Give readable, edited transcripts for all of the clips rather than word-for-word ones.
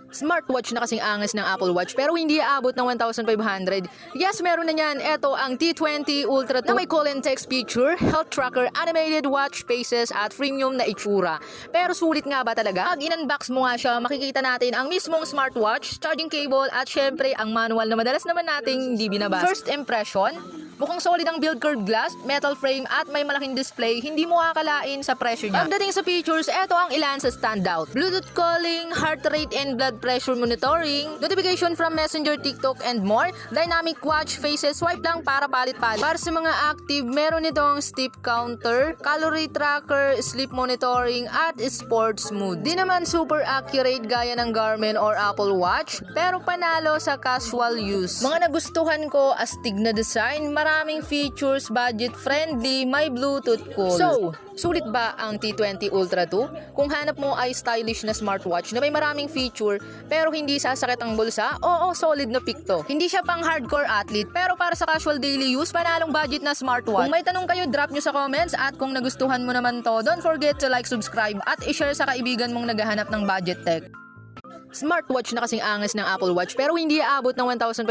Smartwatch na kasing angas ng Apple Watch pero hindi aabot ng 1,500. Yes, meron na yan. Ito ang T20 Ultra 2 na may call and text feature, health tracker, animated watch faces at premium na itsura. Pero sulit nga ba talaga? Pag in-unbox mo nga siya, makikita natin ang mismong smartwatch, charging cable at syempre ang manual na madalas naman nating hindi binabasa. First impression, mukhang solid ang build curved glass, metal frame at may malaking display, hindi mo akalain sa presyo niya. Pagdating sa features, eto ang ilan sa standout. Bluetooth calling, heart rate and blood pressure monitoring, notification from Messenger, TikTok and more, dynamic watch faces, swipe lang para palit-palit. Para sa mga active, meron itong step counter, calorie tracker, sleep monitoring at sports mode. Di naman super accurate gaya ng Garmin or Apple Watch, pero panalo sa casual use. Mga nagustuhan ko, astig na design, maraming features, budget friendly, may Bluetooth call. So, sulit ba ang T20 Ultra 2? Kung hanap mo ay stylish na smartwatch na may maraming feature pero hindi sasakit ang bulsa, oo, solid na pick to. Hindi siya pang hardcore athlete pero para sa casual daily use, panalong budget na smartwatch. Kung may tanong kayo, drop nyo sa comments at kung nagustuhan mo naman to, don't forget to like, subscribe at i-share sa kaibigan mong naghahanap ng budget tech. Smartwatch na kasing angas ng Apple Watch pero hindi aabot ng 1,500.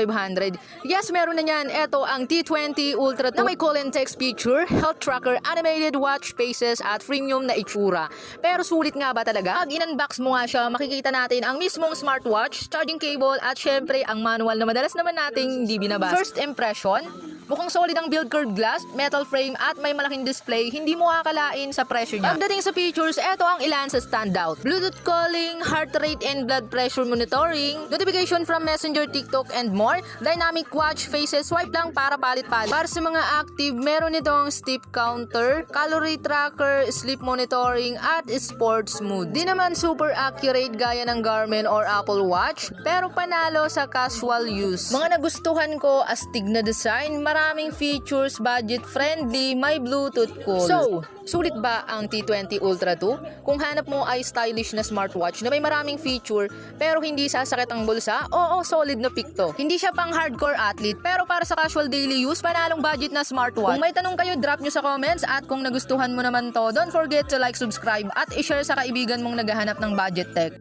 Yes, meron na yan. Ito ang T20 Ultra 2 na may call and text feature, health tracker, animated watch faces at premium na itsura. Pero sulit nga ba talaga? Pag in-unbox mo nga siya, makikita natin ang mismong smartwatch, charging cable at syempre ang manual na madalas naman nating hindi binabasa. First impression, mukhang solid ang build curved glass, metal frame at may malaking display, hindi mo akalain sa presyo niya. Pagdating sa features, eto ang ilan sa standout. Bluetooth calling, heart rate and blood pressure monitoring, notification from Messenger, TikTok and more, dynamic watch faces, swipe lang para palit-palit. Para sa mga active, meron itong step counter, calorie tracker, sleep monitoring at sports mode. Di naman super accurate gaya ng Garmin or Apple Watch, pero panalo sa casual use. Mga nagustuhan ko, astig na design, maraming features, budget friendly, may Bluetooth call. So, sulit ba ang T20 Ultra 2? Kung hanap mo ay stylish na smartwatch na may maraming feature pero hindi sasakit ang bulsa, oo, solid na pick to. Hindi siya pang hardcore athlete pero para sa casual daily use, panalong budget na smartwatch. Kung may tanong kayo, drop nyo sa comments at kung nagustuhan mo naman to, don't forget to like, subscribe at i-share sa kaibigan mong naghahanap ng budget tech.